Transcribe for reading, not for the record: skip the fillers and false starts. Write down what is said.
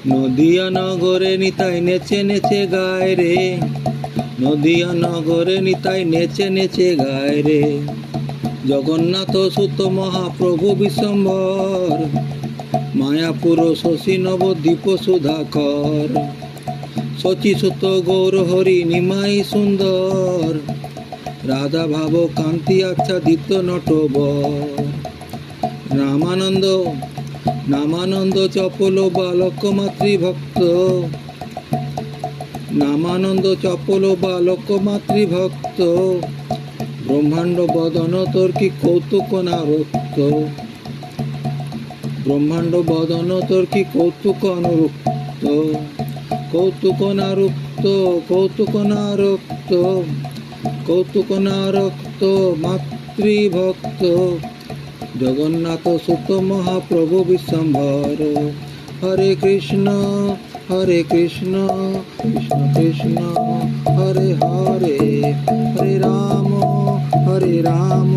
নদিয়া নগরে নিতাই নেচে নেচে গায় রে, নদিয়া নগরে নিতাই নেচে নেচে গায় রে। জগন্নাথ সুত মহাপ্রভু বিশ্বম্বর, মায়াপুর শশী নবদ্বীপ সুধাকর। শচী সুত গৌর হরি নিমাই সুন্দর, রাধা ভাব কান্তি আচ্ছাদিত নটবর। রামানন্দ নামানন্দ চপল বালক মাতৃভক্ত, নামানন্দ চপল বালক মাতৃভক্ত। ব্রহ্মাণ্ড বদন তোর কি কৌতুক নারক্ত, ব্রহ্মাণ্ড বদন তোর কি কৌতুক অনুরক্ত। কৌতুক নারক্ত, কৌতুক নারক্ত, কৌতুক নারক্ত মাতৃভক্ত। জগন্নাথ সুত মহাপ্রভু বিশ্বম্ভর। হরে কৃষ্ণ কৃষ্ণ কৃষ্ণ হরে হরে, হরে রাম রাম